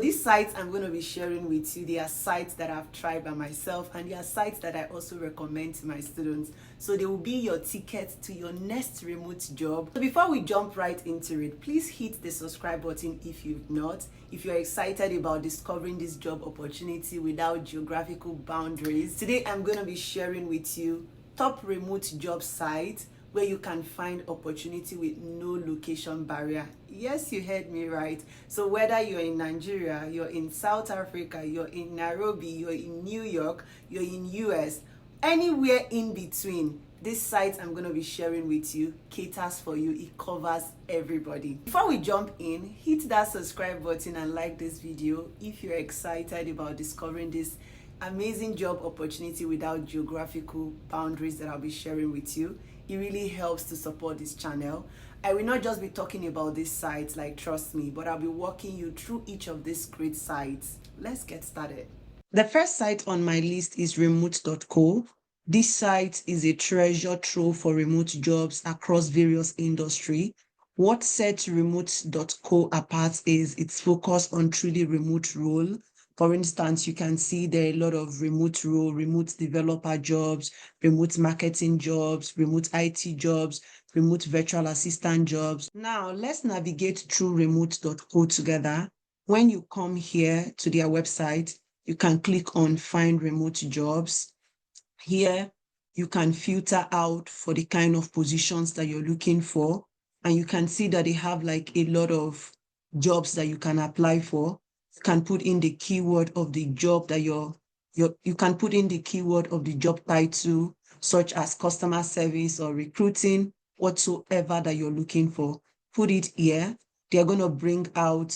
These sites I'm going to be sharing with you, they are sites that I've tried by myself, and they are sites that I also recommend to my students. So they will be your ticket to your next remote job. So before we jump right into it, please hit the subscribe button if you've not. If you're excited about discovering this job opportunity without geographical boundaries, today I'm going to be sharing with you top remote job sites where you can find opportunity with no location barrier. Yes, you heard me right. So whether you're in Nigeria, you're in South Africa, you're in Nairobi, you're in New York, you're in US, anywhere in between, this site I'm going to be sharing with you caters for you. It covers everybody. Before we jump in, hit that subscribe button and like this video if you're excited about discovering this amazing job opportunity without geographical boundaries that I'll be sharing with you. It really helps to support this channel. I will not just be talking about these sites, like, trust me, but I'll be walking you through each of these great sites. Let's get started. The first site on my list is Remoteco. This site is a treasure trove for remote jobs across various industries. What sets Remoteco apart is its focus on truly remote role. For instance, you can see there are a lot of remote role, remote developer jobs, remote marketing jobs, remote IT jobs, remote virtual assistant jobs. Now, let's navigate through remote.co together. When you come here to their website, you can click on Find Remote Jobs. Here, you can filter out for the kind of positions that you're looking for. And you can see that they have like a lot of jobs that you can apply for. You can put in the keyword of the job that you can put in the keyword of the job title, such as customer service or recruiting, whatsoever that you're looking for. Put it here. They are going to bring out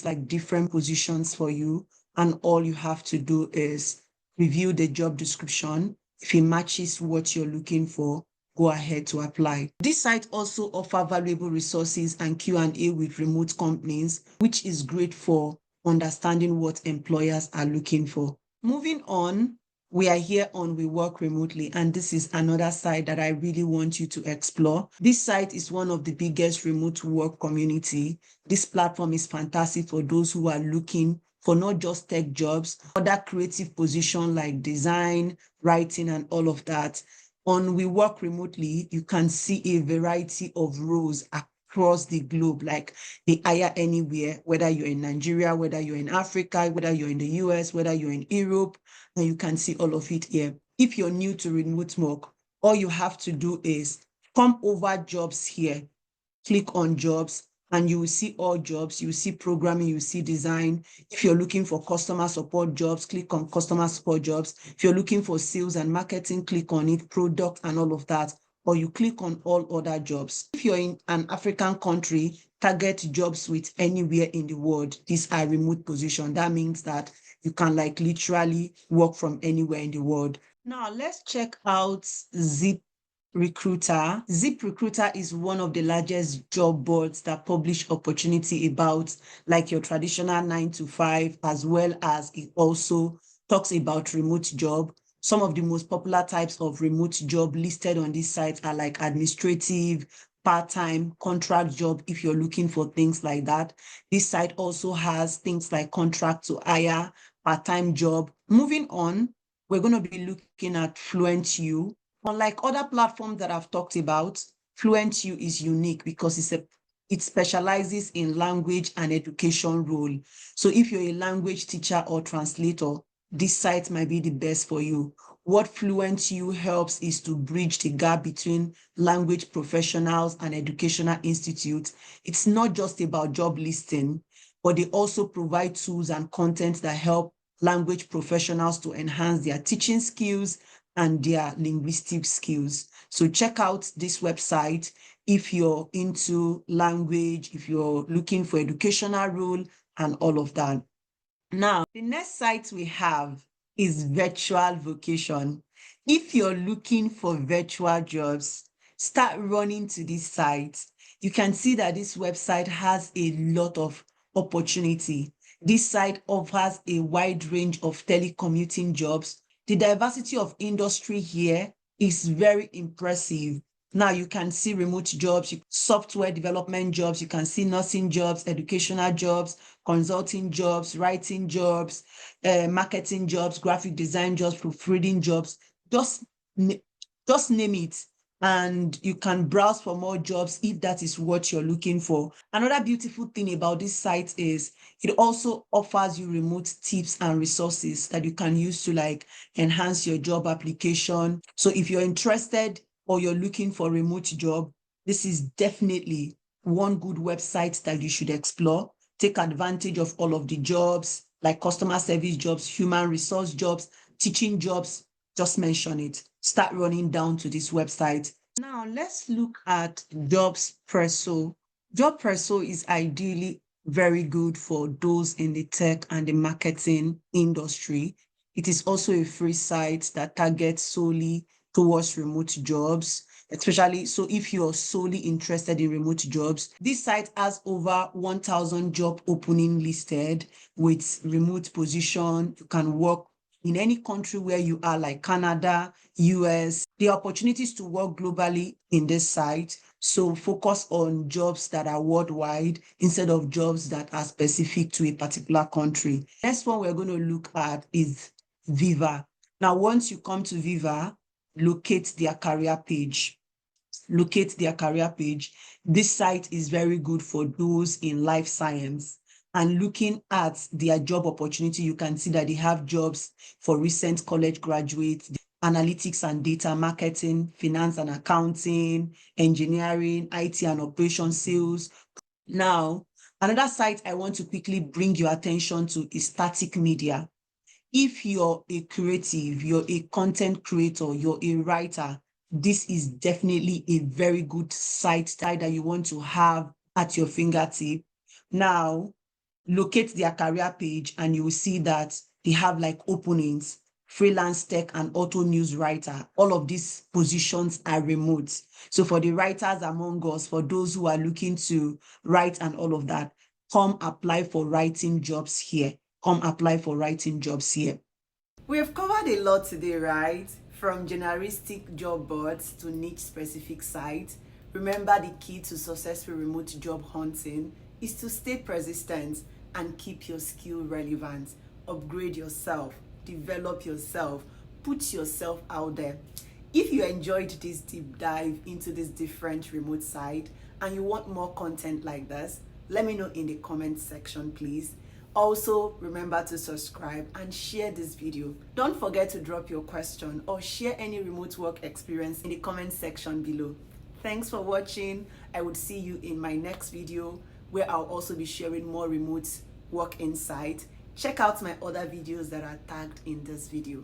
like different positions for you. And all you have to do is review the job description. If it matches what you're looking for, go ahead to apply. This site also offers valuable resources and Q&A with remote companies, which is great for understanding what employers are looking for. Moving on, we are here on We Work Remotely, and this is another site that I really want you to explore. This site is one of the biggest remote work community. This platform is fantastic for those who are looking for not just tech jobs, other creative positions like design, writing, and all of that. On We Work Remotely, you can see a variety of roles across the globe, like they hire anywhere, whether you're in Nigeria, whether you're in Africa, whether you're in the US, whether you're in Europe, and you can see all of it here. If you're new to remote work, all you have to do is come over jobs here, click on jobs, and you will see all jobs. You will see programming, you will see design. If you're looking for customer support jobs, click on customer support jobs. If you're looking for sales and marketing, click on it, product and all of that, or you click on all other jobs. If you're in an African country, target jobs with anywhere in the world. These are remote positions. That means that you can like literally work from anywhere in the world. Now let's check out ZipRecruiter. ZipRecruiter is one of the largest job boards that publish opportunity about like your traditional 9 to 5, as well as it also talks about remote job. Some of the most popular types of remote job listed on this site are like administrative, part-time, contract job if you're looking for things like that. This site also has things like contract to hire, part-time job. Moving on, we're going to be looking at FluentU. Unlike other platforms that I've talked about, FluentU is unique because it specializes in language and education role. So if you're a language teacher or translator, this site might be the best for you. What FluentU helps is to bridge the gap between language professionals and educational institutes. It's not just about job listing, but they also provide tools and content that help language professionals to enhance their teaching skills and their linguistic skills. So check out this website if you're into language, if you're looking for educational role and all of that. Now, the next site we have is Virtual Vocation. If you're looking for virtual jobs, start running to this site. You can see that this website has a lot of opportunity. This site offers a wide range of telecommuting jobs. The diversity of industry here is very impressive. Now you can see remote jobs, software development jobs, you can see nursing jobs, educational jobs, consulting jobs, writing jobs, marketing jobs, graphic design jobs, proofreading jobs. Just, just name it. And you can browse for more jobs if that is what you're looking for. Another beautiful thing about this site is it also offers you remote tips and resources that you can use to like enhance your job application. So if you're interested or you're looking for a remote job, this is definitely one good website that you should explore. Take advantage of all of the jobs, like customer service jobs, human resource jobs, teaching jobs. Just mention it. Start running down to this website. Now let's look at JobsPress. JobsPress is ideally very good for those in the tech and the marketing industry. It is also a free site that targets solely towards remote jobs, especially so if you're solely interested in remote jobs. This site has over 1,000 job opening listed with remote position. You can work in any country where you are, like Canada, US. The opportunities to work globally in this site. So focus on jobs that are worldwide instead of jobs that are specific to a particular country. Next one we're going to look at is Viva. Now, once you come to Viva, locate their career page. Locate their career page. This site is very good for those in life science. And looking at their job opportunity, you can see that they have jobs for recent college graduates, analytics and data marketing, finance and accounting, engineering, IT and operation sales. Now, another site I want to quickly bring your attention to is Estatic Media. If you're a creative, you're a content creator, you're a writer, this is definitely a very good site that you want to have at your fingertip. Now, locate their career page and you will see that they have like openings, freelance tech and auto news writer. All of these positions are remote. So for the writers among us, for those who are looking to write and all of that, come apply for writing jobs here. Come apply for writing jobs here. We have covered a lot today, right? From generalistic job boards to niche specific sites. Remember, the key to successful remote job hunting is to stay persistent and keep your skill relevant. Upgrade yourself, develop yourself, put yourself out there. If you enjoyed this deep dive into this different remote site and you want more content like this, let me know in the comment section, please. Also, remember to subscribe and share this video. Don't forget to drop your question or share any remote work experience in the comment section below. Thanks for watching. I would see you in my next video where I'll also be sharing more remote work insight. Check out my other videos that are tagged in this video.